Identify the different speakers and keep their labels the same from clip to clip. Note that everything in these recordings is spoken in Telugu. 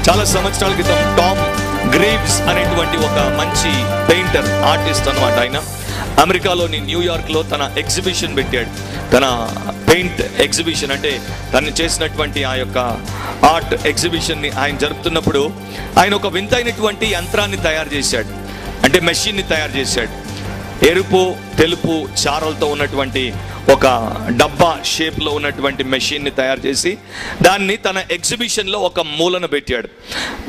Speaker 1: చాలా సంవత్సరాల క్రితం టామ్ గ్రీవ్స్ అనేటువంటి ఒక మంచి పెయింటర్, ఆర్టిస్ట్ అన్నమాట. ఆయన అమెరికాలోని న్యూయార్క్లో తన ఎగ్జిబిషన్ పెట్టాడు. తన పెయింట్ ఎగ్జిబిషన్ అంటే తను చేసినటువంటి ఆ యొక్క ఆర్ట్ ఎగ్జిబిషన్ని ఆయన జరుపుతున్నప్పుడు ఆయన ఒక వింతైనటువంటి యంత్రాన్ని తయారు చేశాడు. అంటే మెషిన్ని తయారు చేశాడు. ఎరుపు తెలుపు చారలతో ఉన్నటువంటి ఒక డబ్బా షేప్లో ఉన్నటువంటి మెషిన్ని తయారు చేసి దాన్ని తన ఎగ్జిబిషన్లో ఒక మూలన పెట్టాడు.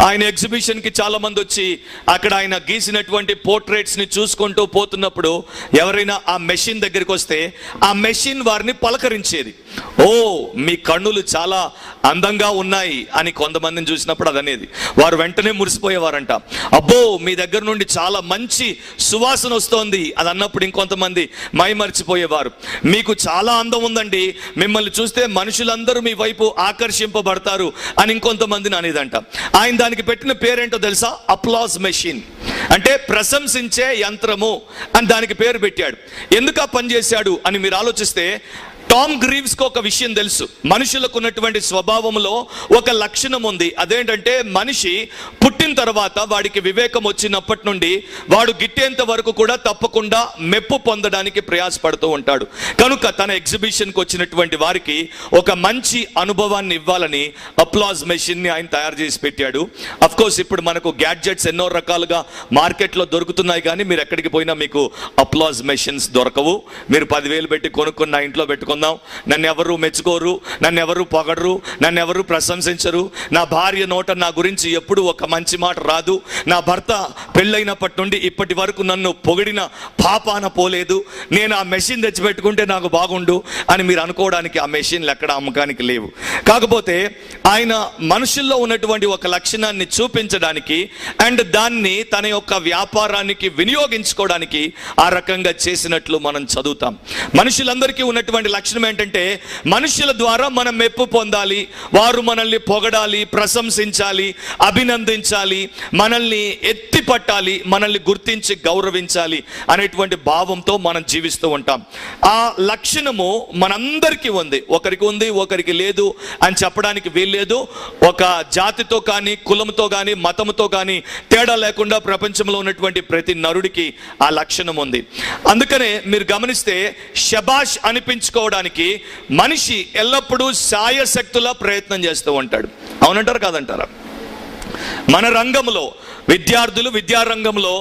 Speaker 1: ఆయన ఎగ్జిబిషన్కి చాలామంది వచ్చి అక్కడ ఆయన గీసినటువంటి పోర్ట్రేట్స్ని చూసుకుంటూ పోతున్నప్పుడు ఎవరైనా ఆ మెషిన్ దగ్గరికి వస్తే ఆ మెషిన్ వారిని పలకరించేది. ఓ, మీ కన్నులు చాలా అందంగా ఉన్నాయి అని కొంతమందిని చూసినప్పుడు అదనేది. వారు వెంటనే మురిసిపోయేవారంట. అబ్బో, మీ దగ్గర నుండి చాలా మంచి సువాసన వస్తోంది అది అన్నప్పుడు ఇంకొంతమంది మైమర్చిపోయేవారు. మీకు చాలా అందం ఉందండి, మిమ్మల్ని చూస్తే మనుషులందరూ మీ వైపు ఆకర్షింపబడతారు అని ఇంకొంతమందిని అనేదంట. ఆయన దానికి పెట్టిన పేరేంటో తెలుసా? అప్లాజ్ మెషిన్, అంటే ప్రశంసించే యంత్రము అని దానికి పేరు పెట్టాడు. ఎందుకు ఆ పని చేశాడు అని మీరు ఆలోచిస్తే, టామ్ గ్రీవ్స్కి ఒక విషయం తెలుసు. మనుషులకు ఉన్నటువంటి స్వభావంలో ఒక లక్షణం ఉంది. అదేంటంటే మనిషి పుట్టిన తర్వాత వాడికి వివేకం వచ్చినప్పటి నుండి వాడు గిట్టేంత వరకు కూడా తప్పకుండా మెప్పు పొందడానికి ప్రయాసపడుతూ ఉంటాడు. కనుక తన ఎగ్జిబిషన్కి వచ్చినటువంటి వారికి ఒక మంచి అనుభవాన్ని ఇవ్వాలని అప్లాజ్ మెషిన్ని ఆయన తయారు చేసి పెట్టాడు. అఫ్ కోర్స్ ఇప్పుడు మనకు గ్యాడ్జెట్స్ ఎన్నో రకాలుగా మార్కెట్లో దొరుకుతున్నాయి, కానీ మీరు ఎక్కడికి పోయినా మీకు అప్లాజ్ మెషిన్స్ దొరకవు. మీరు 10,000 పెట్టి కొనుక్కుని నా ఇంట్లో పెట్టుకుందాం, నన్ను ఎవరు మెచ్చుకోరు, నన్ను ఎవరు పొగడరు, నన్ను ఎవరు ప్రశంసించరు, నా భార్య నోట నా గురించి ఎప్పుడు ఒక మంచి మాట రాదు, నా భర్త పెళ్ళైనప్పటి నుండి ఇప్పటి వరకు నన్ను పొగిడిన పాపాన పోలేదు, నేను ఆ మెషిన్ తెచ్చిపెట్టుకుంటే నాకు బాగుండు అని మీరు అనుకోవడానికి ఆ మెషిన్లు ఎక్కడ అమ్మకానికి లేవు. కాకపోతే ఆయన మనుషుల్లో ఉన్నటువంటి ఒక లక్షణాన్ని చూపించడానికి అండ్ దాన్ని తన యొక్క వ్యాపారానికి వినియోగించుకోవడానికి ఆ రకంగా చేసినట్లు మనం చదువుతాం. మనుషులందరికీ ఉన్నటువంటి లక్షణం ఏంటంటే మనుషుల ద్వారా మనం మెప్పు పొందాలి, వారు మనల్ని పొగడాలి, ప్రశంసించాలి, అభినందించాలి, మనల్ని ఎత్తి పట్టాలి, మనల్ని గుర్తించి గౌరవించాలి అనేటువంటి భావంతో మనం జీవిస్తూ ఉంటాం. ఆ లక్షణము మనందరికీ ఉంది. ఒకరికి ఉంది, ఒకరికి లేదు అని చెప్పడానికి వీల్లేదు. ఒక జాతితో కానీ, కులంతో కానీ, మతంతో కానీ తేడా లేకుండా ప్రపంచంలో ఉన్నటువంటి ప్రతి నరుడికి ఆ లక్షణం ఉంది. అందుకనే మీరు గమనిస్తే శబాష్ అనిపించుకోవడానికి మనిషి ఎల్లప్పుడూ శాయశక్తులా ప్రయత్నం చేస్తూ ఉంటాడు. అవునంటారు కాదంటారా? మన రంగంలో విద్యార్థులు, విద్యారంగంలో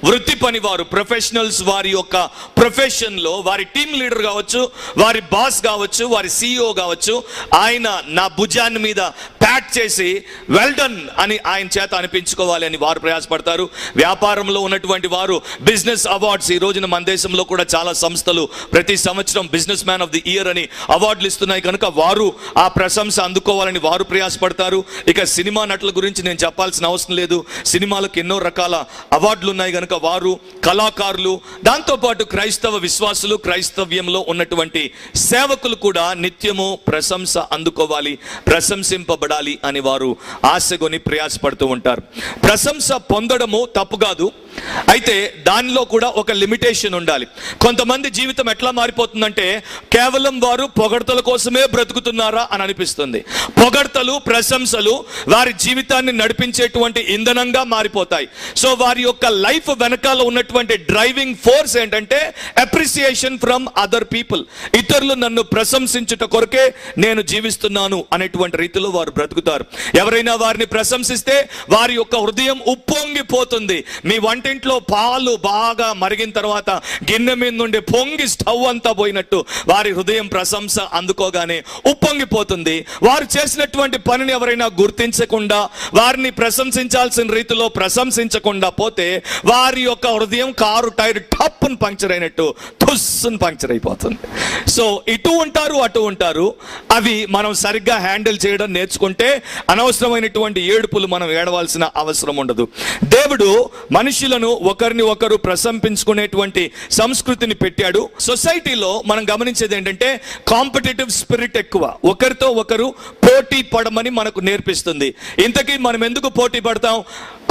Speaker 1: వృత్తి పని వారు, ప్రొఫెషనల్స్ వారి యొక్క ప్రొఫెషన్లో వారి టీమ్ లీడర్ కావచ్చు, వారి బాస్ కావచ్చు, వారి CEO కావచ్చు, ఆయన నా భుజాన్ని మీద ప్యాట్ చేసి వెల్ డన్ అని ఆయన చేత అనిపించుకోవాలి అని వారు ప్రయాసపడతారు. వ్యాపారంలో ఉన్నటువంటి వారు బిజినెస్ అవార్డ్స్, ఈ రోజున మన దేశంలో కూడా చాలా సంస్థలు ప్రతి సంవత్సరం business man of the year అని అవార్డులు ఇస్తున్నాయి. కనుక వారు ఆ ప్రశంస అందుకోవాలని వారు ప్రయాసపడతారు. ఇక సినిమా నటుల గురించి నేను చెప్పాల్సిన అవసరం లేదు. సినిమాలకు ఎన్నో రకాల అవార్డులు ఉన్నాయి కనుక వారు, కళాకారులు, దాంతోపాటు క్రైస్తవ విశ్వాసులు, క్రైస్తవ్యంలో ఉన్నటువంటి సేవకులు కూడా నిత్యము ప్రశంస అందుకోవాలి, ప్రశంసింపబడాలి అని వారు ఆశగొని ప్రయాసపడుతూ ఉంటారు. ప్రశంస పొందడము తప్పు కాదు, అయితే దానిలో కూడా ఒక లిమిటేషన్ ఉండాలి. కొంతమంది జీవితం ఎట్లా మారిపోతుందంటే కేవలం వారు పొగడ్తల కోసమే బ్రతుకుతున్నారా అని అనిపిస్తుంది. పొగడ్తలు, ప్రశంసలు వారి జీవితాన్ని నడిపించేటువంటి ఇంధనంగా మారిపోతాయి. సో వారి యొక్క లైఫ్ వెనకాల ఉన్నటువంటి డ్రైవింగ్ ఫోర్స్ ఏంటంటే అప్రిసియేషన్ ఫ్రమ్ అదర్ పీపుల్. ఇతరులు నన్ను ప్రశంసించుట కొరకే నేను జీవిస్తున్నాను అనేటువంటి రీతిలో వారు బ్రతుకుతారు. ఎవరైనా వారిని ప్రశంసిస్తే వారి యొక్క హృదయం ఉప్పొంగిపోతుంది. మీ వంటింట్లో పాలు బాగా మరిగిన తర్వాత గిన్నె మీద నుండి పొంగి స్టవ్ అంతా పోయినట్టు వారి హృదయం ప్రశంస అందుకోగానే ఉప్పొంగిపోతుంది. వారు చేసినటువంటి పనిని ఎవరైనా గుర్తించకుండా, వారిని ప్రశంసించాల్సిన రీతిలో ప్రశంసించకుండా పోతే వారి యొక్క హృదయం కారు టైర్ టప్పును పంక్చర్ అయినట్టు తుస్సును పంక్చర్ అయిపోతుంది. సో ఇటు ఉంటారు, అటు ఉంటారు. అవి మనం సరిగ్గా హ్యాండిల్ చేయడం నేర్చుకుంటే అనవసరమైనటువంటి ఏడుపులు మనం ఏడవలసిన అవసరం ఉండదు. దేవుడు మనుషులను ఒకరిని ఒకరు ప్రశంసించుకునేటువంటి సంస్కృతిని పెట్టాడు. సొసైటీలో మనం గమనించేది ఏంటంటే కాంపిటేటివ్ స్పిరిట్ ఎక్కువ. ఒకరితో ఒకరు పోటీ పడమని మనకు నేర్పిస్తుంది. ఇంతకీ మనం ఎందుకు పోటీ పడతాం?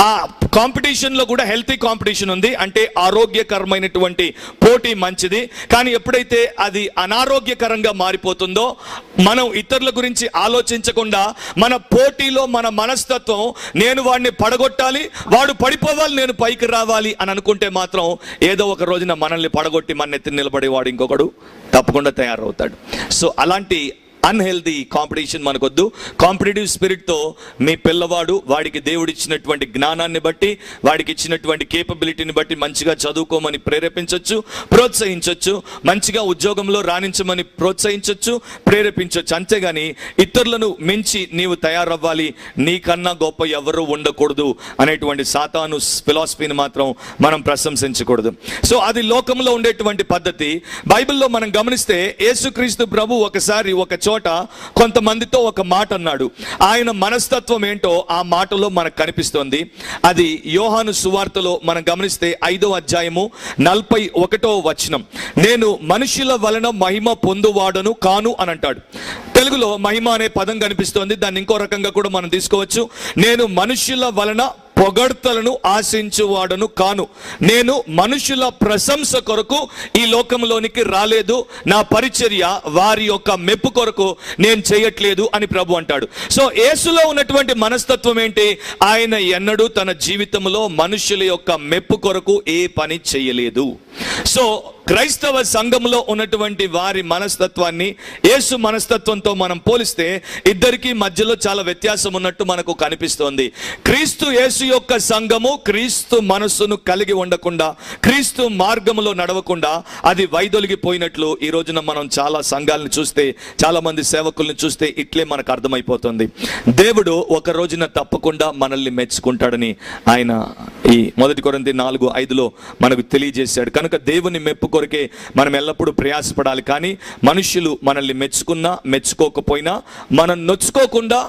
Speaker 1: ఆ కాంపిటీషన్లో కూడా హెల్తీ కాంపిటీషన్ ఉంది, అంటే ఆరోగ్యకరమైనటువంటి పోటీ మంచిది. కానీ ఎప్పుడైతే అది అనారోగ్యకరంగా మారిపోతుందో, మనం ఇతరుల గురించి ఆలోచించకుండా మన పోటీలో మన మనస్తత్వం నేను వాడిని పడగొట్టాలి, వాడు పడిపోవాలి, నేను పైకి రావాలి అని అనుకుంటే మాత్రం ఏదో ఒక రోజున మనల్ని పడగొట్టి మన ఎత్తి నిలబడేవాడు ఇంకొకడు తప్పకుండా తయారవుతాడు. సో అలాంటి అన్హెల్దీ కాంపిటీషన్ మనకొద్దు. కాంపిటేటివ్ స్పిరిట్తో మీ పిల్లవాడు వాడికి దేవుడిచ్చినటువంటి జ్ఞానాన్ని బట్టి, వాడికి ఇచ్చినటువంటి కేపబిలిటీని బట్టి మంచిగా చదువుకోమని ప్రేరేపించవచ్చు, ప్రోత్సహించవచ్చు, మంచిగా ఉద్యోగంలో రాణించమని ప్రోత్సహించవచ్చు, ప్రేరేపించవచ్చు. అంతేగాని ఇతరులను మించి నీవు తయారవ్వాలి, నీకన్నా గొప్ప ఎవరు ఉండకూడదు అనేటువంటి సాతాను ఫిలాసఫీని మాత్రం మనం ప్రశంసించకూడదు. సో అది లోకంలో ఉండేటువంటి పద్ధతి. బైబిల్లో మనం గమనిస్తే యేసుక్రీస్తు ప్రభు ఒకసారి ఒక చోట కొంతమందితో ఒక మాట అన్నాడు. ఆయన మనస్తత్వం ఏంటో ఆ మాటలో మనకు కనిపిస్తోంది. అది యోహాను సువార్తలో మనం గమనిస్తే 5వ అధ్యాయము 41వ వచనం. నేను మనుషుల వలన మహిమ పొందువాడను కాను అని అంటాడు. తెలుగులో మహిమ అనే పదం కనిపిస్తోంది, దాన్ని ఇంకో రకంగా కూడా మనం తీసుకోవచ్చు. నేను మనుషుల వలన పొగడ్తలను ఆశించువాడను కాను, నేను మనుషుల ప్రశంస కొరకు ఈ లోకంలోనికి రాలేదు, నా పరిచర్య వారి యొక్క మెప్పు కొరకు నేను చేయట్లేదు అని ప్రభు అంటాడు. సో యేసులో ఉన్నటువంటి మనస్తత్వం ఏంటి? ఆయన ఎన్నడూ తన జీవితంలో మనుషుల యొక్క మెప్పు కొరకు ఏ పని చేయలేదు. సో క్రైస్తవ సంఘంలో ఉన్నటువంటి వారి మనస్తత్వాన్ని యేసు మనస్తత్వంతో మనం పోలిస్తే ఇద్దరికి మధ్యలో చాలా వ్యత్యాసం ఉన్నట్టు మనకు కనిపిస్తోంది. క్రీస్తు యేసు యొక్క సంఘము క్రీస్తు మనస్సును కలిగి ఉండకుండా, క్రీస్తు మార్గంలో నడవకుండా అది వైదొలిగిపోయినట్లు ఈ రోజున మనం చాలా సంఘాలను చూస్తే, చాలా మంది సేవకుల్ని చూస్తే ఇట్లే మనకు అర్థమైపోతుంది. దేవుడు ఒక రోజున తప్పకుండా మనల్ని మెచ్చుకుంటాడని ఆయన ఈ 1 కొరింథీ 4:5లో మనకు తెలియజేశాడు. కనుక దేవుని మెప్పు కొరకే మనం ఎల్లప్పుడూ ప్రయాసపడాలి. కానీ మనుషులు మనల్ని మెచ్చుకున్నా మెచ్చుకోకపోయినా మనం నొచ్చుకోకుండా,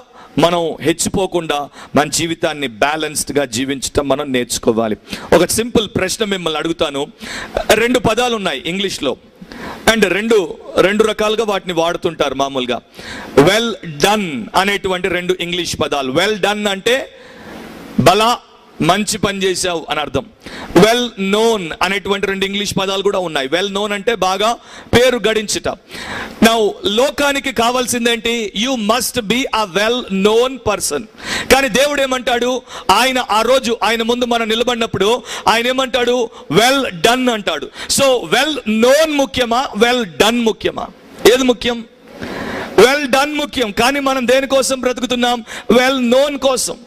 Speaker 1: మనం హెచ్చిపోకుండా మన జీవితాన్ని బ్యాలెన్స్డ్గా జీవించటం మనం నేర్చుకోవాలి. ఒక సింపుల్ ప్రశ్న మిమ్మల్ని అడుగుతాను. 2 పదాలు ఉన్నాయి ఇంగ్లీష్లో, అండ్ రెండు రకాలుగా వాటిని వాడుతుంటారు మామూలుగా. వెల్ డన్ అనేటువంటి 2 ఇంగ్లీష్ పదాలు. వెల్ డన్ అంటే బలా మంచి పని చేశావు అని అర్థం. వెల్ నోన్ అనేటువంటి 2 ఇంగ్లీష్ పదాలు కూడా ఉన్నాయి. వెల్ నోన్ అంటే బాగా పేరు గడించుట. నౌ లోకానికి కావాల్సిందేంటి? You must be a well known person. కానీ దేవుడు ఏమంటాడు? ఆయన ఆ రోజు ఆయన ముందు మనం నిలబడినప్పుడు ఆయన ఏమంటాడు? వెల్ డన్ అంటాడు. సో వెల్ నోన్ ముఖ్యమా, వెల్ డన్ ముఖ్యమా? ఏది ముఖ్యం? వెల్ డన్ ముఖ్యం. కానీ మనం దేనికోసం బ్రతుకుతున్నాం? వెల్ నోన్ కోసం.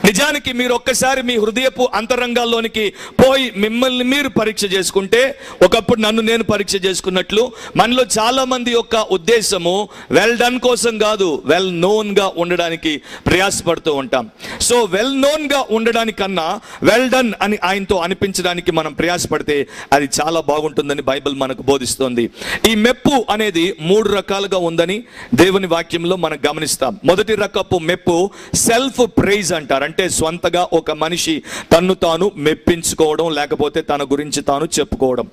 Speaker 1: నిజానికి మీరు ఒక్కసారి మీ హృదయపు అంతరంగాల్లోనికి పోయి మిమ్మల్ని మీరు పరీక్ష చేసుకుంటే, ఒకప్పుడు నన్ను నేను పరీక్ష చేసుకున్నట్లు, మనలో చాలా మంది యొక్క ఉద్దేశము వెల్ డన్ కోసం కాదు, వెల్ నోన్గా ఉండడానికి ప్రయాసపడుతూ ఉంటాం. సో వెల్ నోన్గా ఉండడానికన్నా వెల్ డన్ అని ఆయనతో అనిపించడానికి మనం ప్రయాసపడితే అది చాలా బాగుంటుందని బైబిల్ మనకు బోధిస్తోంది. ఈ మెప్పు అనేది 3 రకాలుగా ఉందని దేవుని వాక్యంలో మనం గమనిస్తాం. మొదటి రకపు మెప్పు సెల్ఫ్ ప్రైజ్ అంటారు. అంటే స్వంతగా ఒక మనిషి తన్ను తాను మెప్పించుకోవడం, లేకపోతే తన గురించి తాను చెప్పుకోవడం.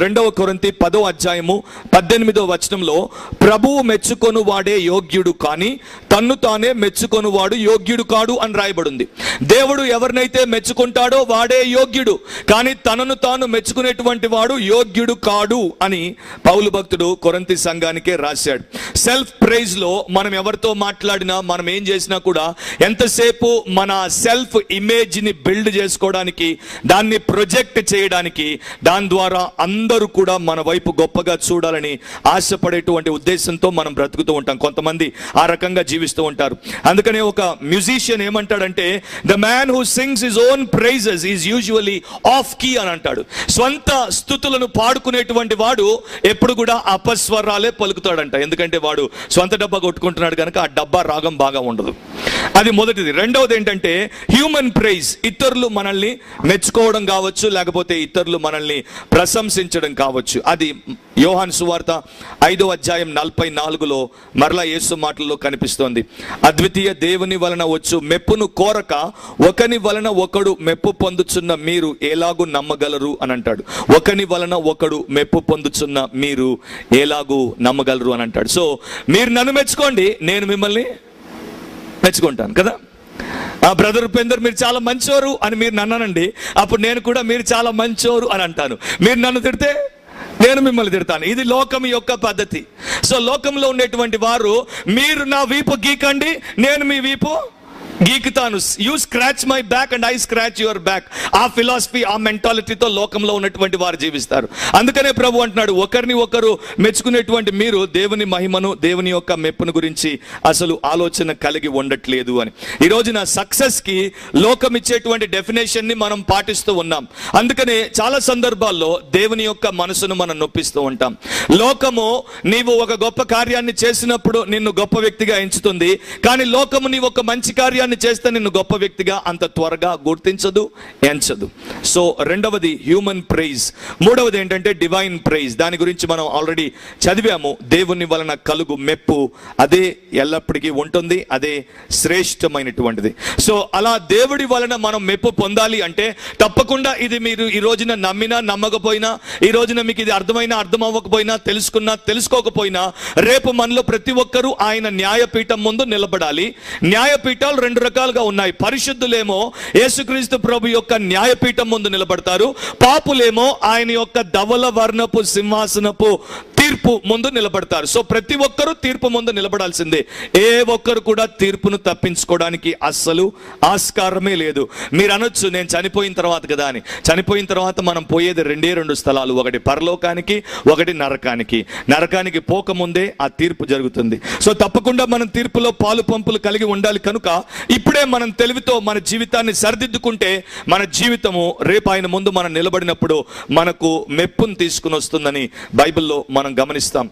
Speaker 1: 2వ కొరింథీ 10వ అధ్యాయము 18వ వచనంలో ప్రభువు మెచ్చుకొను వాడే యోగ్యుడు, కానీ తన్ను తానే మెచ్చుకొను వాడు యోగ్యుడు కాడు అని రాయబడింది. దేవుడు ఎవరినైతే మెచ్చుకుంటాడో వాడే యోగ్యుడు, కానీ తనను తాను మెచ్చుకునేటువంటి వాడు యోగ్యుడు కాడు అని పౌలు భక్తుడు కొరింథీ సంఘానికే రాశాడు. సెల్ఫ్ ప్రైజ్ లో మనం ఎవరితో మాట్లాడినా, మనం ఏం చేసినా కూడా ఎంతసేపు మన సెల్ఫ్ ఇమేజ్ ని బిల్డ్ చేసుకోవడానికి, దాన్ని ప్రొజెక్ట్ చేయడానికి, దాని ద్వారా అందరూ కూడా మన వైపు గొప్పగా చూడాలని ఆశపడేటువంటి ఉద్దేశంతో మనం బ్రతుకుతూ ఉంటాం. కొంతమంది ఆ రకంగా జీవిస్తూ ఉంటారు. అందుకనే ఒక మ్యూజిషియన్ ఏమంటాడంటే, the man who sings his own praises is usually off key అని అంటాడు. స్వంత స్థుతులను పాడుకునేటువంటి వాడు ఎప్పుడు కూడా అపస్వరాలే పలుకుతాడంట. ఎందుకంటే వాడు స్వంత డబ్బా కొట్టుకుంటున్నాడు కనుక ఆ డబ్బా రాగం బాగా ఉండదు. అది మొదటిది. రెండవది ఏంటంటే హ్యూమన్ ప్రైజ్. ఇతరులు మనల్ని మెచ్చుకోవడం కావచ్చు, లేకపోతే ఇతరులు మనల్ని ప్రశంసించడం కావచ్చు. అది యోహాను సువార్త 5వ అధ్యాయం 44లో మరలా యేసు మాటల్లో కనిపిస్తోంది. అద్వితీయ దేవుని వలన వచ్చు మెప్పును కోరక ఒకని వలన ఒకడు మెప్పు పొందుచున్న మీరు ఎలాగూ నమ్మగలరు అని అంటాడు. ఒకని వలన ఒకడు మెప్పు పొందుచున్న మీరు ఎలాగూ నమ్మగలరు అని అంటాడు. సో మీరు నన్ను మెచ్చుకోండి, నేను మిమ్మల్ని మెచ్చుకుంటాను కదా. బ్రదర్ ఉపేందర్ మీరు చాలా మంచోరు అని మీరు నన్నానండి, అప్పుడు నేను కూడా మీరు చాలా మంచోరు అని అంటాను. మీరు నన్ను తిడితే నేను మిమ్మల్ని తిడతాను. ఇది లోకం యొక్క పద్ధతి. సో లోకంలో ఉండేటువంటి వారు, మీరు నా వీపు గీకండి, నేను మీ వీపు గీకుతాను. You scratch my back and I scratch your back. ఆ ఫిలాసఫీ, ఆ మెంటాలిటీతో లోకంలో ఉన్నటువంటి వారు జీవిస్తారు. అందుకనే ప్రభు అంటున్నాడు, ఒకరిని ఒకరు మెచ్చుకునేటువంటి మీరు దేవుని మహిమను, దేవుని యొక్క మెప్పును గురించి అసలు ఆలోచన కలిగి ఉండట్లేదు అని. ఈ రోజున సక్సెస్ కి లోకం ఇచ్చేటువంటి డెఫినేషన్ ని మనం పాటిస్తూ ఉన్నాం. అందుకనే చాలా సందర్భాల్లో దేవుని యొక్క మనసును మనం నొప్పిస్తూ ఉంటాం. లోకము నీవు ఒక గొప్ప కార్యాన్ని చేసినప్పుడు నిన్ను గొప్ప వ్యక్తిగా ఎంచుతుంది, కానీ లోకము నీవు ఒక మంచి కార్యాన్ని చేస్తే నిన్ను గొప్ప వ్యక్తిగా అంత త్వరగా గుర్తించదు, ఎంచదు. సో రెండవది హ్యూమన్ ప్రైజ్. మూడవది ఏంటంటే డివైన్ ప్రైజ్. దాని గురించి మనం ఆల్రెడీ చదివాము. దేవుని వలన కలుగు మెప్పు, అదే ఎల్లప్పటికీ ఉంటుంది, అదే శ్రేష్టమైనటువంటిది. సో అలా దేవుడి వలన మనం మెప్పు పొందాలి అంటే తప్పకుండా ఇది మీరు ఈ రోజున నమ్మినా నమ్మకపోయినా, ఈ రోజున మీకు ఇది అర్థమైనా అర్థం అవ్వకపోయినా, తెలుసుకున్నా తెలుసుకోకపోయినా, రేపు మనలో ప్రతి ఒక్కరూ ఆయన న్యాయపీఠం ముందు నిలబడాలి. న్యాయపీఠాలు రెండు రకాలుగా ఉన్నాయి. పరిశుద్ధులేమో యేసుక్రీస్తు ప్రభు యొక్క న్యాయపీఠం ముందు నిలబడతారు, పాపులేమో ఆయన యొక్క ధవల వర్ణపు సింహాసనపు తీర్పు ముందు నిలబడతారు. సో ప్రతి ఒక్కరూ తీర్పు ముందు నిలబడాల్సిందే. ఏ ఒక్కరు కూడా తీర్పును తప్పించుకోవడానికి అస్సలు ఆస్కారమే లేదు. మీరు అనొచ్చు, నేను చనిపోయిన తర్వాత కదా అని. చనిపోయిన తర్వాత మనం పోయేది రెండు స్థలాలు, ఒకటి పరలోకానికి, ఒకటి నరకానికి. నరకానికి పోకముందే ఆ తీర్పు జరుగుతుంది. సో తప్పకుండా మనం తీర్పులో పాలు పంపులు కలిగి ఉండాలి. కనుక ఇప్పుడే మనం తెలివితో మన జీవితాన్ని సరిదిద్దుకుంటే మన జీవితము రేపు ఆయన ముందు మనం నిలబడినప్పుడు మనకు మెప్పును తీసుకుని వస్తుందని బైబిల్లో మనం గమనిస్తాం.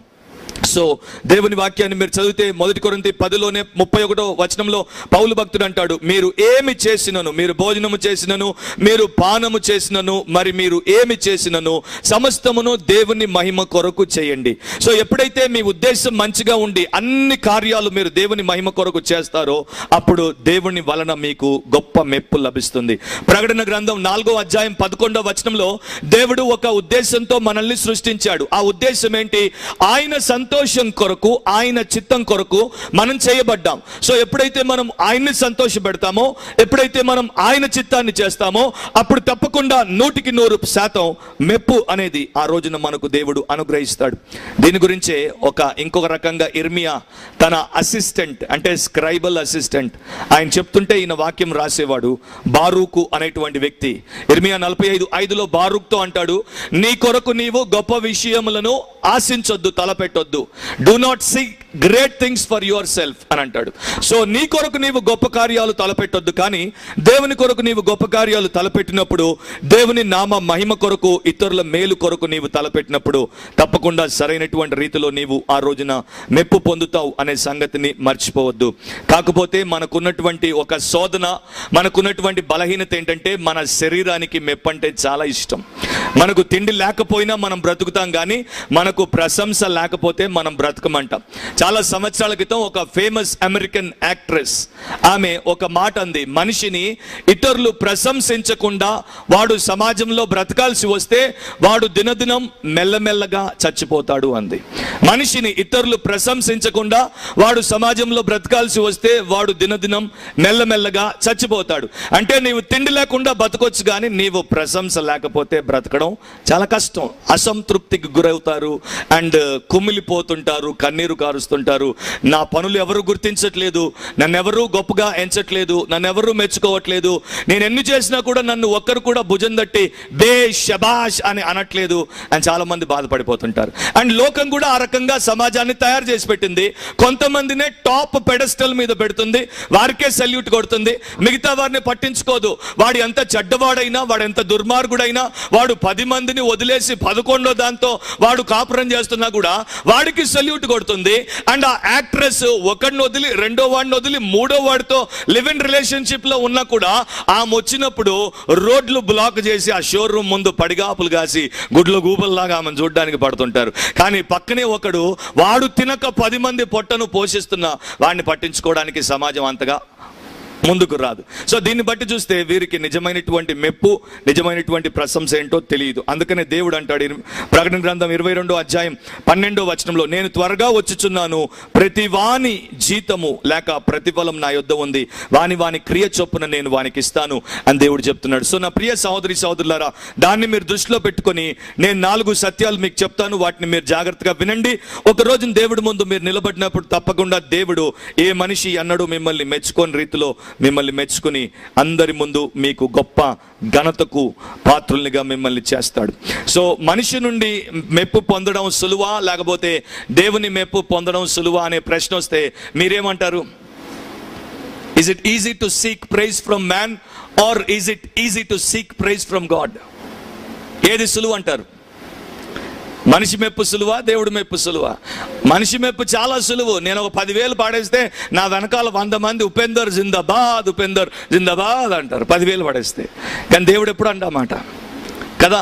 Speaker 1: సో దేవుని వాక్యాన్ని మీరు చదివితే 1 కొరింథీ 10లోనే 31వ వచనంలో పౌలు భక్తుడు అంటాడు, మీరు ఏమి చేసినను, మీరు భోజనము చేసినను, మీరు పానము చేసినను, మరి మీరు ఏమి చేసినను సమస్తమును దేవుని మహిమ కొరకు చేయండి. సో ఎప్పుడైతే మీ ఉద్దేశం మంచిగా ఉండి అన్ని కార్యాలు మీరు దేవుని మహిమ కొరకు చేస్తారో అప్పుడు దేవుని వలన మీకు గొప్ప మెప్పు లభిస్తుంది. ప్రకటన గ్రంథం 4వ అధ్యాయం 11వ వచనంలో దేవుడు ఒక ఉద్దేశంతో మనల్ని సృష్టించాడు. ఆ ఉద్దేశం ఏంటి? ఆయన సంతోషం కొరకు, ఆయన చిత్తం కొరకు మనం చేయబడ్డాం. సో ఎప్పుడైతే మనం ఆయన్ని సంతోష పెడతామో, ఎప్పుడైతే మనం ఆయన చిత్తాన్ని చేస్తామో అప్పుడు తప్పకుండా 100% మెప్పు అనేది ఆ రోజున మనకు దేవుడు అనుగ్రహిస్తాడు. దీని గురించే ఇంకొక రకంగా ఇర్మియా తన అసిస్టెంట్, అంటే స్క్రైబల్ అసిస్టెంట్, ఆయన చెప్తుంటే ఈయన వాక్యం రాసేవాడు బారూకు అనేటువంటి వ్యక్తి. ఇర్మియా 45:5లో బారూక్తో అంటాడు, నీ కొరకు నీవు గొప్ప విషయములను ఆశించొద్దు, తలపెట్టొద్దు. Do not seek great things for yourself అని అంటాడు. సో నీ కొరకు నీవు గొప్ప కార్యాలు తలపెట్టొద్దు, కానీ దేవుని కొరకు నీవు గొప్ప కార్యాలు తలపెట్టినప్పుడు, దేవుని నామ మహిమ కొరకు, ఇతరుల మేలు కొరకు నీవు తలపెట్టినప్పుడు తప్పకుండా సరైనటువంటి రీతిలో నీవు ఆ రోజున మెప్పు పొందుతావు అనే సంగతిని మర్చిపోవద్దు. కాకపోతే మనకున్నటువంటి ఒక శోధన, మనకున్నటువంటి బలహీనత ఏంటంటే మన శరీరానికి మెప్పు అంటే చాలా ఇష్టం. మనకు తిండి లేకపోయినా మనం బ్రతుకుతాం, కానీ మనకు ప్రశంస లేకపోతే మనం బ్రతకమంటాం. చాలా సంవత్సరాల క్రితం ఒక ఫేమస్ అమెరికన్ యాక్ట్రెస్ ఆమె ఒక మాట అంది, మనిషిని ఇతరులు ప్రశంసించకుండా వాడు సమాజంలో బ్రతకాల్సి వస్తే వాడు దినదినం మెల్లమెల్లగా చచ్చిపోతాడు అంది. మనిషిని ఇతరులు ప్రశంసించకుండా వాడు సమాజంలో బ్రతకాల్సి వస్తే వాడు దినదినం మెల్లమెల్లగా చచ్చిపోతాడు. అంటే నీవు తిండి లేకుండా బతకొచ్చు, కానీ నీవు ప్రశంస లేకపోతే బ్రతకడం చాలా కష్టం. అసంతృప్తికి గురవుతారు అండ్ కుమిలిపోతుంటారు, కన్నీరు కారుస్తుంటారు. నా పనులు ఎవరు గుర్తించట్లేదు, నన్ను ఎవరు గొప్పగా ఎంచట్లేదు, నన్ను ఎవరు మెచ్చుకోవట్లేదు, నేను ఎన్ని చేసినా కూడా నన్ను ఒక్కరు కూడా భుజం తట్టి బే షబాష్ అని అనట్లేదు అని చాలా మంది బాధపడిపోతుంటారు. అండ్ లోకం కూడా ఆ రకంగా సమాజాన్ని తయారు చేసి పెట్టింది. కొంతమందినే టాప్ పెడస్టల్ మీద పెడుతుంది, వారికే సెల్యూట్ కొడుతుంది, మిగతా వారిని పట్టించుకోదు. వాడు ఎంత చెడ్డవాడైనా, వాడు ఎంత దుర్మార్గుడైనా, వాడు 10 మందిని వదిలేసి 11వ దాంతో వాడు కాపురం చేస్తున్నా కూడా వాడికి సెల్యూట్ కొడుతుంది. అండ్ ఆ యాక్ట్రెస్ ఒకడిని వదిలి, రెండో వాడిని వదిలి, మూడో వాడితో లివ్ ఇన్ రిలేషన్షిప్ లో ఉన్నా కూడా ఆమె వచ్చినప్పుడు రోడ్లు బ్లాక్ చేసి ఆ షోరూమ్ ముందు పడిగాపులు కాసి గుడ్ల గూపల్లాగా ఆమెను చూడడానికి పడుతుంటారు. కానీ పక్కనే ఒకడు, వాడు తినక 10 మంది పొట్టను పోషిస్తున్నా వాడిని పట్టించుకోవడానికి సమాజం అంతగా ముందుకు రాదు. సో దీన్ని బట్టి చూస్తే వీరికి నిజమైనటువంటి మెప్పు, నిజమైనటువంటి ప్రశంస ఏంటో తెలియదు. అందుకనే దేవుడు అంటాడు ప్రకటన గ్రంథం 22వ అధ్యాయం 12వ వచనంలో, నేను త్వరగా వచ్చుచున్నాను, ప్రతి వాని జీతము లేక ప్రతిఫలం నా యొద్ద ఉంది, వాని క్రియ చొప్పున నేను వానికి ఇస్తాను అని దేవుడు చెప్తున్నాడు. సో నా ప్రియ సహోదరి సహోదరులారా, దాన్ని మీరు దృష్టిలో పెట్టుకొని నేను 4 సత్యాలు మీకు చెప్తాను, వాటిని మీరు జాగ్రత్తగా వినండి. ఒక రోజున దేవుడి ముందు మీరు నిలబడినప్పుడు తప్పకుండా దేవుడు ఏ మనిషి అన్నడు మిమ్మల్ని మెచ్చుకోని రీతిలో మిమ్మల్ని మెచ్చుకుని అందరి ముందు మీకు గొప్ప ఘనతకు పాత్రుల్నిగా మిమ్మల్ని చేస్తాడు. సో మనిషి నుండి మెప్పు పొందడం సులువా లేకపోతే దేవుని మెప్పు పొందడం సులువా అనే ప్రశ్న వస్తే మీరేమంటారు? Is it easy to seek praise from man or is it easy to seek praise from God? ఏది సులువు అంటారు? మనిషి మెప్పు సులువా, దేవుడి మెప్పు సులువా? మనిషి మెప్పు చాలా సులువు. నేను ఒక 10,000 పాడేస్తే నా వెనకాల 100 మంది ఉపేందర్ జిందాబాద్, ఉపేందర్ జిందాబాద్ అంటారు 10,000 పాడేస్తే. కానీ దేవుడు ఎప్పుడు అంటామాట కదా?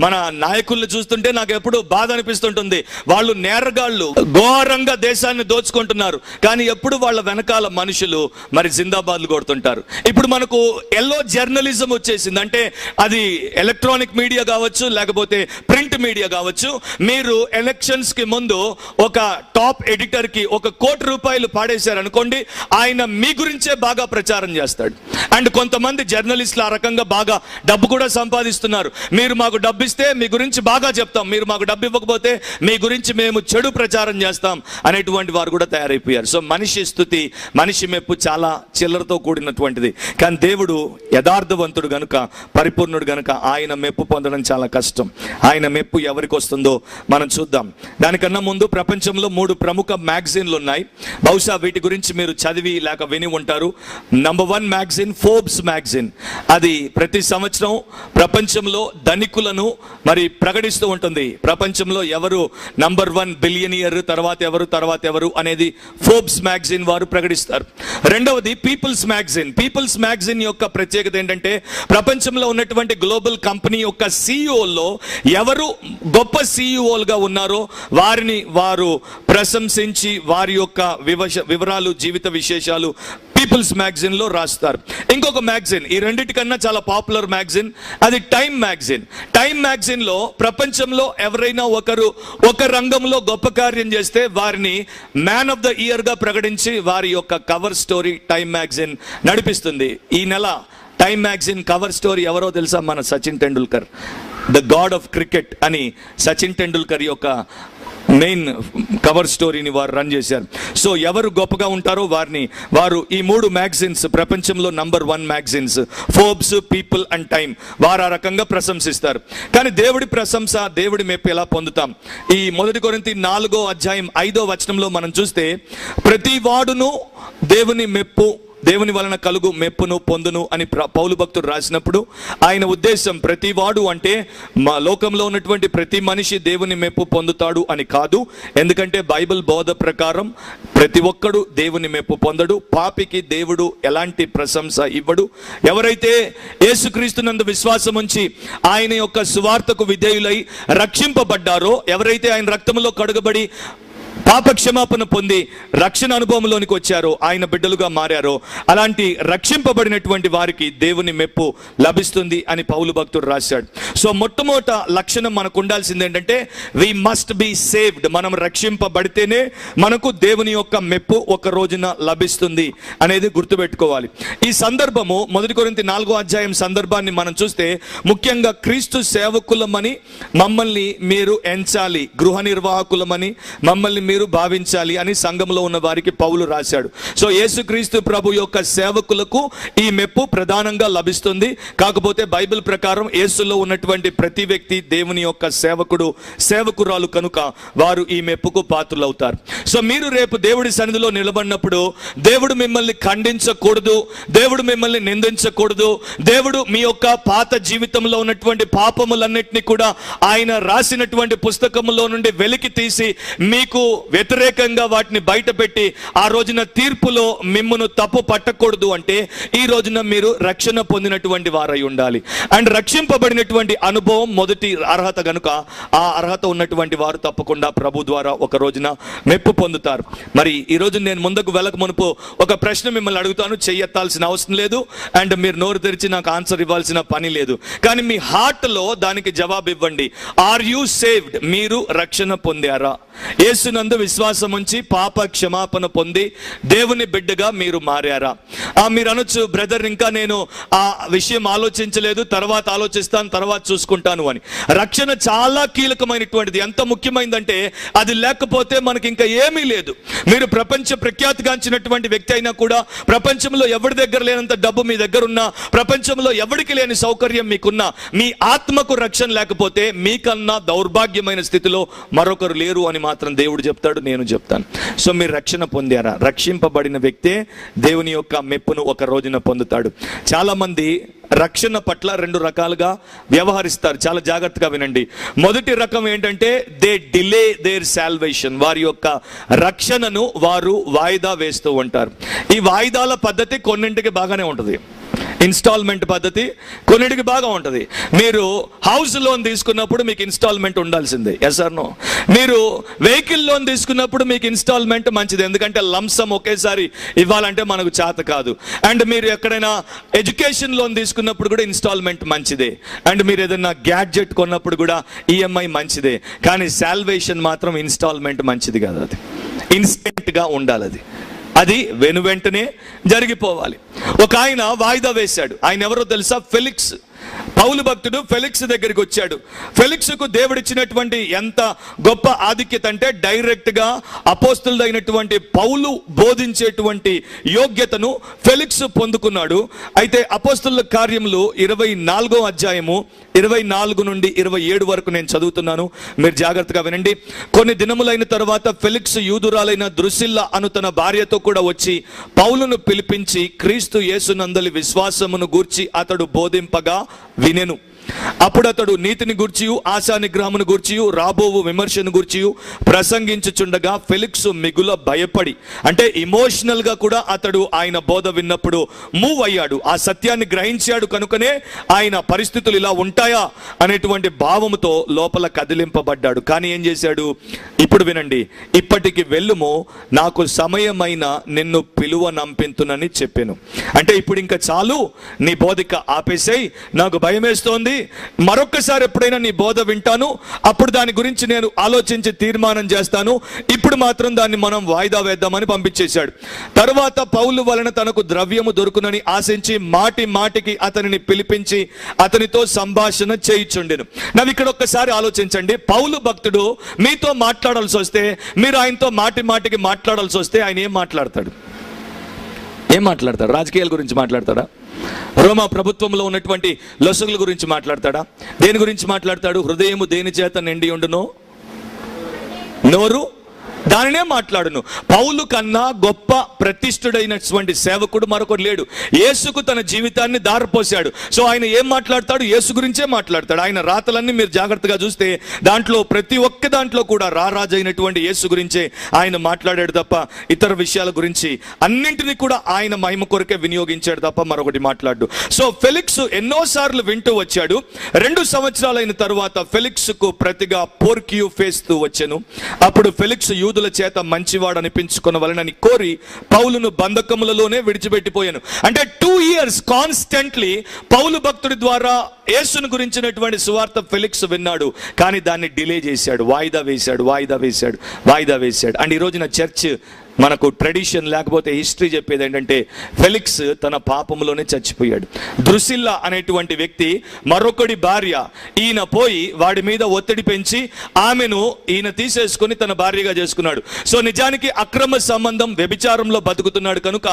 Speaker 1: మన నాయకుల్ని చూస్తుంటే నాకు ఎప్పుడు బాధ అనిపిస్తుంటుంది. వాళ్ళు నేరగాళ్ళు, ఘోరంగా దేశాన్ని దోచుకుంటున్నారు, కానీ ఎప్పుడు వాళ్ళ వెనకాల మనుషులు మరి జిందాబాద్లు కొడుతుంటారు. ఇప్పుడు మనకు ఎల్లో జర్నలిజం వచ్చేసింది. అంటే అది ఎలక్ట్రానిక్ మీడియా కావచ్చు, లేకపోతే ప్రింట్ మీడియా కావచ్చు. మీరు ఎలక్షన్స్ కి ముందు ఒక టాప్ ఎడిటర్ కి ఒక ₹1,00,00,000 పాడేశారు అనుకోండి, ఆయన మీ గురించే బాగా ప్రచారం చేస్తాడు. అండ్ కొంతమంది జర్నలిస్టులు ఆ రకంగా బాగా డబ్బు కూడా సంపాదిస్తున్నారు. మీరు మాకు డబ్బు ఇస్తే మీ గురించి బాగా చెప్తాం, మీరు మాకు డబ్బు ఇవ్వకపోతే మీ గురించి మేము చెడు ప్రచారం చేస్తాం అనేటువంటి వారు కూడా తయారైపోయారు. సో మనిషి స్తుతి, మనిషి మెప్పు చాలా చిల్లరతో కూడినటువంటిది. కానీ దేవుడు యథార్థవంతుడు గనుక, పరిపూర్ణుడు గనుక ఆయన మెప్పు పొందడం చాలా కష్టం. ఆయన మెప్పు ఎవరికి వస్తుందో మనం చూద్దాం. దానికన్నా ముందు ప్రపంచంలో 3 ప్రముఖ మ్యాగజైన్లు ఉన్నాయి. బహుశా వీటి గురించి మీరు చదివి లేక విని ఉంటారు. Number 1 magazine Forbes magazine. అది ప్రతి సంవత్సరం ప్రపంచంలో ధనికులను మరి ప్రకటిస్తూ ఉంటుంది. ప్రపంచంలో ఎవరు నంబర్ 1 బిలియనియర్, తర్వాత ఎవరు అనేది ఫోర్బ్స్ మ్యాగజైన్ వారు ప్రకటిస్తారు. రెండవది పీపుల్స్ మ్యాగజైన్. పీపుల్స్ మ్యాగజైన్ యొక్క ప్రత్యేకత ఏంటంటే ప్రపంచంలో ఉన్నటువంటి గ్లోబల్ కంపెనీ యొక్క సిఇఓల్లో ఎవరు గొప్ప సిఇఓలుగా ఉన్నారో వారిని వారు ప్రశంసించి వారి యొక్క వివరాలు, జీవిత విశేషాలు పీపుల్స్ మ్యాగజైన్ లో రాస్తారు. ఇంకొక మ్యాగజైన్, ఈ రెండింటికన్నా చాలా పాపులర్ మ్యాగజైన్, అది టైమ్ మ్యాగజైన్. టైమ్ మ్యాగజైన్ లో ప్రపంచంలో ఎవరైనా ఒక రంగంలో గొప్ప కార్యం చేస్తే వారిని మ్యాన్ ఆఫ్ ద ఇయర్ గా ప్రకటించి వారి యొక్క కవర్ స్టోరీ టైమ్ మ్యాగజైన్ నడిపిస్తుంది. ఈ నెల టైమ్ మ్యాగజైన్ కవర్ స్టోరీ ఎవరో తెలుసా? మన Sachin Tendulkar, the God of cricket అని సచిన్ టెండూల్కర్ యొక్క మెయిన్ కవర్ స్టోరీని వారు రన్ చేశారు. సో ఎవరు గొప్పగా ఉంటారో వారు ఈ 3 మ్యాగజైన్స్, ప్రపంచంలో number 1 magazines Forbes, people and time, వారు ఆ రకంగా ప్రశంసిస్తారు. కానీ దేవుడి ప్రశంస, దేవుడి మెప్పు ఎలా పొందుతాం? ఈ 1 కొరింథీ 4వ అధ్యాయం 5వ వచనంలో మనం చూస్తే, ప్రతి వాడును దేవుని వలన కలుగు మెప్పును పొందును అని పౌలు భక్తుడు రాసినప్పుడు ఆయన ఉద్దేశం ప్రతి వాడు అంటే మా లోకంలో ఉన్నటువంటి ప్రతి మనిషి దేవుని మెప్పు పొందుతాడు అని కాదు. ఎందుకంటే బైబిల్ బోధ ప్రకారం ప్రతి ఒక్కడు దేవుని మెప్పు పొందడు. పాపికి దేవుడు ఎలాంటి ప్రశంస ఇవ్వడు. ఎవరైతే యేసుక్రీస్తునందు విశ్వాసం ఉంచి ఆయన యొక్క సువార్తకు విధేయులై రక్షింపబడ్డారో, ఎవరైతే ఆయన రక్తంలో కడుగబడి పాప క్షమాపణ పొంది రక్షణ అనుభవంలోనికి వచ్చారో, ఆయన బిడ్డలుగా మారారో, అలాంటి రక్షింపబడినటువంటి వారికి దేవుని మెప్పు లభిస్తుంది అని పౌలు భక్తుడు రాశాడు. సో మొట్టమొదట లక్షణం మనకు ఉండాల్సింది ఏంటంటే వి మస్ట్ బి సేవ్డ్. మనం రక్షింపబడితేనే మనకు దేవుని యొక్క మెప్పు ఒక రోజున లభిస్తుంది అనేది గుర్తుపెట్టుకోవాలి. ఈ సందర్భము 1 కొరింథీ 4వ అధ్యాయం సందర్భాన్ని మనం చూస్తే, ముఖ్యంగా క్రీస్తు సేవకులమని మమ్మల్ని మీరు ఎంచాలి, గృహ నిర్వాహకులమని మమ్మల్ని మీరు భావించాలి అని సంఘంలో ఉన్న వారికి పౌలు రాశాడు. సో యేసుక్రీస్తు ప్రభు యొక్క సేవకులకు ఈ మెప్పు ప్రధానంగా లభిస్తుంది. కాకపోతే బైబిల్ ప్రకారం యేసులో ఉన్నటువంటి ప్రతి వ్యక్తి దేవుని యొక్క సేవకురాలు కనుక వారు ఈ మెప్పుకు పాత్రులవుతారు. సో మీరు రేపు దేవుడి సన్నిధిలో నిలబడినప్పుడు దేవుడు మిమ్మల్ని ఖండించకూడదు, దేవుడు మిమ్మల్ని నిందించకూడదు. దేవుడు మీ యొక్క పాత జీవితంలో ఉన్నటువంటి పాపములన్నిటినీ కూడా ఆయన రాసినటువంటి పుస్తకములో నుండి వెలికి తీసి మీకు వ్యతిరేకంగా వాటిని బయట పెట్టి ఆ రోజున తీర్పులో మిమ్మును తప్పు పట్టకూడదు అంటే ఈ రోజున మీరు రక్షణ పొందినటువంటి వారై ఉండాలి. అండ్ రక్షింపబడినటువంటి అనుభవం మొదటి అర్హత గనుక ఆ అర్హత ఉన్నటువంటి వారు తప్పకుండా ప్రభు ద్వారా ఒక రోజున మెప్పు పొందుతారు. మరి ఈ రోజు నేను ముందుకు వెళ్ళక మునుపు ఒక ప్రశ్న మిమ్మల్ని అడుగుతాను. చెయ్యెత్తాల్సిన అవసరం లేదు అండ్ మీరు నోరు తెరిచి నాకు ఆన్సర్ ఇవ్వాల్సిన పని లేదు. కానీ మీ హార్ట్ లో దానికి జవాబు ఇవ్వండి. Are you saved? మీరు రక్షణ పొందారా? యేసునందు విశ్వాసం ఉంచి పాప క్షమాపణ పొంది దేవుని బిడ్డగా మీరు మారారా? మీరు అనొచ్చు, బ్రదర్ ఇంకా నేను ఆ విషయం ఆలోచించలేదు, తర్వాత ఆలోచిస్తాను, తర్వాత చూసుకుంటాను అని. రక్షణ చాలా కీలకమైనటువంటిది. ఎంత ముఖ్యమైనదంటే అది లేకపోతే మనకి ఇంకా ఏమీ లేదు. మీరు ప్రపంచ ప్రఖ్యాతిగాంచినటువంటి వ్యక్తి అయినా కూడా, ప్రపంచంలో ఎవరి దగ్గర లేనంత డబ్బు మీ దగ్గర ఉన్నా, ప్రపంచంలో ఎవరికి లేని సౌకర్యం మీకున్నా, మీ ఆత్మకు రక్షణ లేకపోతే మీకన్నా దౌర్భాగ్యమైన స్థితిలో మరొకరు లేరు అని మాత్రం దేవుడు చెప్తాడు, నేను చెప్తాను. సో మీరు రక్షణ పొందారా? రక్షింపబడిన వ్యక్తే దేవుని యొక్క మెప్పును ఒక రోజున పొందుతాడు. చాలా మంది రక్షణ పట్ల రెండు రకాలుగా వ్యవహరిస్తారు. చాలా జాగ్రత్తగా వినండి. మొదటి రకం ఏంటంటే దే డిలే దేర్ సాల్వేషన్. వారి యొక్క రక్షణను వారు వాయిదా వేస్తూ ఉంటారు. ఈ వాయిదాల పద్ధతి కొన్నింటికి బాగానే ఉంటుంది. ఇన్స్టాల్మెంట్ పద్ధతి కొన్నిటికి బాగా ఉంటుంది. మీరు హౌస్ లోన్ తీసుకున్నప్పుడు మీకు ఇన్స్టాల్మెంట్ ఉండాల్సిందే, ఎస్ ఆర్ నో? మీరు వెహికల్ లోన్ తీసుకున్నప్పుడు మీకు ఇన్స్టాల్మెంట్ మంచిది, ఎందుకంటే లంసమ్ ఒకేసారి ఇవ్వాలంటే మనకు చేత కాదు. అండ్ మీరు ఎక్కడైనా ఎడ్యుకేషన్ లోన్ తీసుకున్నప్పుడు కూడా ఇన్స్టాల్మెంట్ మంచిదే. అండ్ మీరు ఏదైనా గ్యాడ్జెట్ కొన్నప్పుడు కూడా ఈఎంఐ మంచిదే. కానీ సాల్వేషన్ మాత్రం ఇన్స్టాల్మెంట్ మంచిది కాదు. అది ఇన్స్టెంట్గా ఉండాలి. అది వెనువెంటనే జరిగిపోవాలి. ఒక ఆయన వాయిదా వేశాడు. ఆయన ఎవరో తెలుసా? ఫెలిక్స్. పౌలు భక్తుడు ఫెలిక్స్ దగ్గరికి వచ్చాడు. ఫెలిక్స్కు దేవుడిచ్చినటువంటి ఎంత గొప్ప ఆధిక్యత అంటే డైరెక్ట్ గా అపోస్తలుడైనటువంటి పౌలు బోధించేటువంటి యోగ్యతను ఫెలిక్స్ పొందుకున్నాడు. అయితే అపోస్తలుల కార్యములు 24వ అధ్యాయము 24 నుండి 27 వరకు నేను చదువుతున్నాను, మీరు జాగ్రత్తగా వినండి. కొన్ని దినములైన తర్వాత ఫెలిక్స్ యూదురాలైన ద్రుసిల్ల అను తన భార్యతో కూడా వచ్చి పౌలును పిలిపించి క్రీస్తు యేసునందలి విశ్వాసమును గూర్చి అతడు బోధింపగా వినెను. అప్పుడు అతడు నీతిని గూర్చియు ఆశా నిగ్రహమును గూర్చియు రాబోవు విమర్శను గూర్చియు ప్రసంగించుచుండగా ఫెలిక్స్ మిగుల భయపడి, అంటే ఇమోషనల్ గా కూడా అతడు ఆయన బోధ విన్నప్పుడు మూవ్ అయ్యాడు. ఆ సత్యాన్ని గ్రహించాడు కనుకనే ఆయన పరిస్థితులు ఇలా ఉంటాయా అనేటువంటి భావముతో లోపల కదిలింపబడ్డాడు. కానీ ఏం చేశాడు? ఇప్పుడు వినండి. ఇప్పటికి వెళ్ళుము, నాకు సమయమైన నిన్ను పిలువ నంపింతునని చెప్పాను. అంటే ఇప్పుడు ఇంకా చాలు, నీ బోధిక ఆపేసేయ్, నాకు భయం వేస్తోంది, మరొక్కసారి ఎప్పుడైనా నీ బోధ వింటాను, అప్పుడు దాని గురించి నేను ఆలోచించి తీర్మానం చేస్తాను, ఇప్పుడు మాత్రం దాన్ని మనం వాయిదా వేద్దామని పంపించేశాడు. తర్వాత పౌలు వలన తనకు ద్రవ్యము దొరుకునని ఆశించి మాటి మాటికి అతనిని పిలిపించి అతనితో సంభాషణ చేయుచుండెను. నవ్వు ఇక్కడ ఒక్కసారి ఆలోచించండి. పౌలు భక్తుడు మీతో మాట్లాడాల్సి వస్తే, మీరు ఆయనతో మాటి మాటికి మాట్లాడాల్సి వస్తే ఆయన ఏం మాట్లాడతాడు? రాజకీయాల గురించి మాట్లాడతాడా? రోమా ప్రభుత్వంలో ఉన్నటువంటి లొసుగుల గురించి మాట్లాడతాడా? దేని గురించి మాట్లాడతాడు? హృదయము దేని చేత నిండి ఉండునో నోరు దానినే మాట్లాడును. పౌలు కన్నా గొప్ప ప్రతిష్ఠుడైనటువంటి సేవకుడు మరొకరు లేడు. యేసుకు తన జీవితాన్ని దారిపోశాడు. సో ఆయన ఏం మాట్లాడతాడు? యేసు గురించే మాట్లాడతాడు. ఆయన రాతలన్నీ మీరు జాగ్రత్తగా చూస్తే దాంట్లో ప్రతి ఒక్క దాంట్లో కూడా రారాజైనటువంటి యేసు గురించే ఆయన మాట్లాడాడు తప్ప ఇతర విషయాల గురించి అన్నింటినీ కూడా ఆయన మహిమ కొరకే వినియోగించాడు తప్ప మరొకటి మాట్లాడు. సో ఫెలిక్స్ ఎన్నోసార్లు వింటూ వచ్చాడు. 2 సంవత్సరాలైన తరువాత ఫెలిక్స్ కు ప్రతిగా పోర్కియు ఫేస్తూ వచ్చాను. అప్పుడు ఫెలిక్స్ యూదుల చేత మంచివాడు అనిపించుకొనవలెనని కోరి పౌలును బంధకములలోనే విడిచిపెట్టిపోయాను. అంటే 2 years కాన్స్టెంట్లీ పౌలు భక్తుడి ద్వారా యేసును గురించినటువంటి సువార్త ఫెలిక్స్ విన్నాడు. కానీ దాన్ని డిలే చేశాడు, వాయిదా వేశాడు. అండ్ ఈ రోజున చర్చ్ మనకు ట్రెడిషన్ లేకపోతే హిస్టరీ చెప్పేది ఏంటంటే ఫెలిక్స్ తన పాపంలోనే చచ్చిపోయాడు. ద్రుసిల్ల అనేటువంటి వ్యక్తి మరొకడి భార్య, ఈయన పోయి వాడి మీద ఒత్తిడి పెంచి ఆమెను ఈయన తీసేసుకొని తన భార్యగా చేసుకున్నాడు. సో నిజానికి అక్రమ సంబంధం, వ్యభిచారంలో బతుకుతున్నాడు కనుక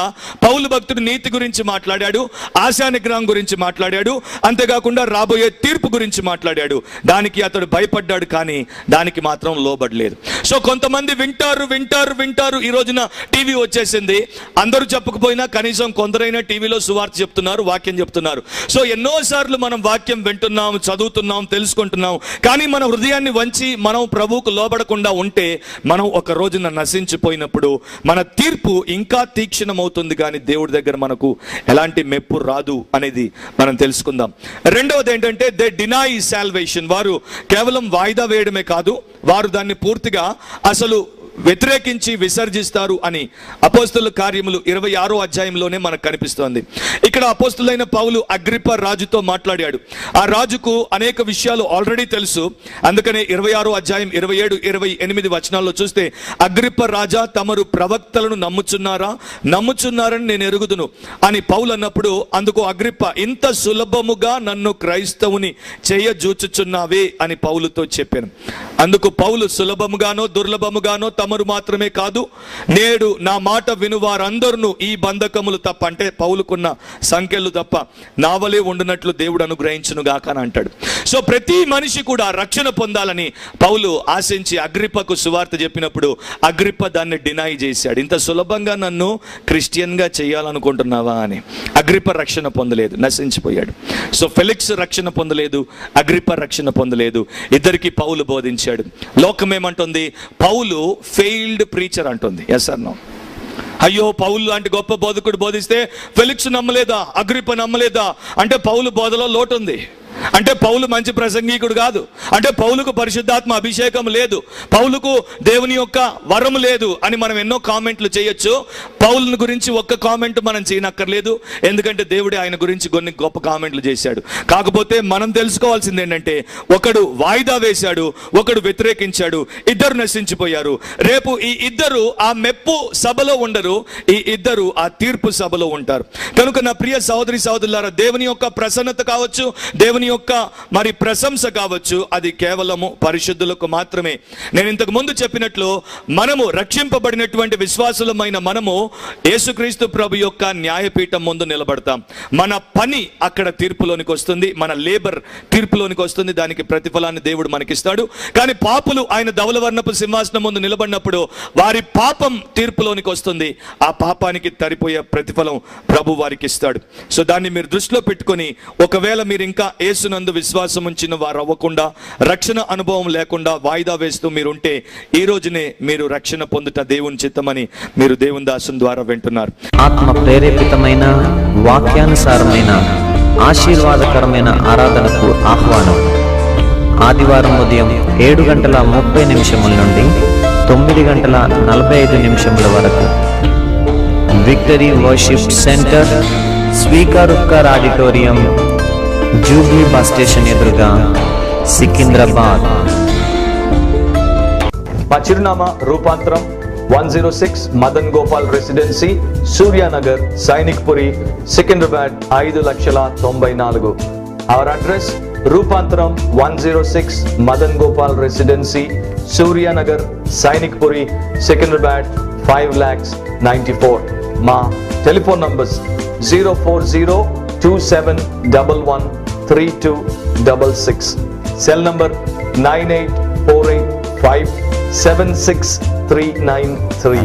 Speaker 1: పౌలు భక్తుడు నీతి గురించి మాట్లాడాడు, ఆశా నిగ్రహం గురించి మాట్లాడాడు, అంతేకాకుండా రాబోయే తీర్పు గురించి మాట్లాడాడు. దానికి అతడు భయపడ్డాడు, కానీ దానికి మాత్రం లోబడలేదు. సో కొంతమంది వింటారు. ఈ రోజున రోజున టీవీ వచ్చేసింది. అందరూ చెప్పకపోయినా కనీసం కొందరైనా టీవీలో సువార్త చెప్తున్నారు, వాక్యం చెప్తున్నారు. సో ఎన్నోసార్లు మనం వాక్యం వింటున్నాం, చదువుతున్నాం, తెలుసుకుంటున్నాం. కానీ మన హృదయాన్ని వంచి మనం ప్రభువుకు లోబడకుండా ఉంటే మనం ఒక రోజున నశించిపోయినప్పుడు మన తీర్పు ఇంకా తీక్షణమవుతుంది. కానీ దేవుడి దగ్గర మనకు ఎలాంటి మెప్పు రాదు అనేది మనం తెలుసుకుందాం. రెండవది ఏంటంటే దే డినై సాల్వేషన్. వారు కేవలం వాయిదా వేయడమే కాదు, వారు దాన్ని పూర్తిగా అసలు వ్యతిరేకించి విసర్జిస్తారు అని అపోస్తలుల కార్యములు 26వ అధ్యాయంలోనే మనకు కనిపిస్తోంది. ఇక్కడ అపోస్తలులైన పౌలు అగ్రిప్ప రాజుతో మాట్లాడాడు. ఆ రాజుకు అనేక విషయాలు ఆల్రెడీ తెలుసు. అందుకనే 26వ అధ్యాయం 27, 28 వచనాల్లో చూస్తే, అగ్రిప్ప రాజా, తమరు ప్రవక్తలను నమ్ముచున్నారని నేను ఎరుగుదును అని పౌలు అన్నప్పుడు, అందుకు అగ్రిప్ప, ఇంత సులభముగా నన్ను క్రైస్తవుని చేయజూచుచున్నావే అని పౌలుతో చెప్పాను. అందుకు పౌలు, సులభముగానో దుర్లభముగానో తమరు మాత్రమే కాదు, నేడు నా మాట విను వారందరూ ఈ బంధకములు తప్ప, అంటే పౌలుకున్న సంఖ్యలు తప్ప, నావలే ఉండునట్లు దేవుడు అనుగ్రహించును గాక అని అంటాడు. సో ప్రతి మనిషి కూడా రక్షణ పొందాలని పౌలు ఆశించి అగ్రిప్పకు సువార్త చెప్పినప్పుడు అగ్రిప్ప దాన్ని డినై చేశాడు. ఇంత సులభంగా నన్ను క్రిస్టియన్గా చేయాలనుకుంటున్నావా అని. అగ్రిప్ప రక్షణ పొందలేదు, నశించిపోయాడు. సో ఫెలిక్స్ రక్షణ పొందలేదు, అగ్రిప్ప రక్షణ పొందలేదు. ఇద్దరికి పౌలు బోధించాడు. లోకం ఏమంటుంది? పౌలు ఫెయిల్డ్ ప్రీచర్ అంటుంది. Yes or no? అయ్యో, పౌలు లాంటి గొప్ప బోధకుడు బోధిస్తే ఫెలిక్స్ నమ్మలేదా, అగ్రిప్ప నమ్మలేదా అంటే పౌలు బోధలో లోటు ఉంది. అంటే పౌలు మంచి ప్రసంగికుడు కాదు, అంటే పౌలుకు పరిశుద్ధాత్మ అభిషేకం లేదు, పౌలుకు దేవుని యొక్క వరం లేదు అని మనం ఎన్నో కామెంట్లు చేయొచ్చు. పౌలుని గురించి ఒక్క కామెంట్ మనం చేయనక్కర్లేదు, ఎందుకంటే దేవుడే ఆయన గురించి కొన్ని గొప్ప కామెంట్లు చేశాడు. కాకపోతే మనం తెలుసుకోవాల్సింది ఏంటంటే, ఒకడు వాయిదా వేశాడు, ఒకడు వ్యతిరేకించాడు, ఇద్దరు నశించిపోయారు. రేపు ఈ ఇద్దరు ఆ మెప్పు సభలో ఉండరు, ఈ ఇద్దరు ఆ తీర్పు సభలో ఉంటారు. కనుక నా ప్రియ సహోదరి సహోదరులారా, దేవుని యొక్క ప్రసన్నత కావచ్చు, దేవుని యొక్క మరి ప్రశంస కావచ్చు, అది కేవలము పరిశుద్ధులకు మాత్రమే. నేను ఇంతకు ముందు చెప్పినట్లు, మనము రక్షింపబడినటువంటి విశ్వాసులమైన మనము యేసుక్రీస్తు ప్రభు యొక్క న్యాయపీఠం ముందు నిలబడతాం. మన పని అక్కడ తీర్పులోనికి వస్తుంది, మన లేబర్ తీర్పులోనికి వస్తుంది, దానికి ప్రతిఫలాన్ని దేవుడు మనకిస్తాడు. కానీ పాపులు ఆయన ధవలవర్ణపు సింహాసనం ముందు నిలబడినప్పుడు వారి పాపం తీర్పులోనికి వస్తుంది. ఆ పాపానికి తరిపోయే ప్రతిఫలం ప్రభు వారికి ఇస్తాడు. సో దాన్ని మీరు దృష్టిలో పెట్టుకొని, ఒకవేళ మీరు ఇంకా యేసునందు విశ్వాసం ఉంచిన వారు అవ్వకుండా, రక్షణ అనుభవం లేకుండా వాయిదా వేస్తూ మీరుంటే, ఈ రోజునే మీరు రక్షణ పొందుట దేవుని చిత్తమని మీరు దేవుని దాసుని ద్వారా వింటున్నారు.
Speaker 2: ఆత్మ ప్రేరేపితమైన వాక్యానుసారమైన ఆశీర్వాదకరమైన ఆరాధనకు ఆహ్వానం. ఆదివారం ఉదయం 7:30 నుండి 9:45 వరకు victory worship centre, Swikarukkar auditorium, jubilee bus station ఎదురుగా, సికింద్రాబాద్.
Speaker 1: మా చిరునామా రూపాంతరం 106 Madan Gopal residency, Suryanagar, Sainikpuri, Secunderabad 5,94,000. Our address రూపాంతరం 106 మదన్ గోపాల్ రెసిడెన్సీ, సూర్యానగర్, సైనిక్పురి, సికింద్రాబాద్ 5,94,000. మా టెలిఫోన్ నంబర్స్ 04027113266, సెల్ నంబర్ 9848576393.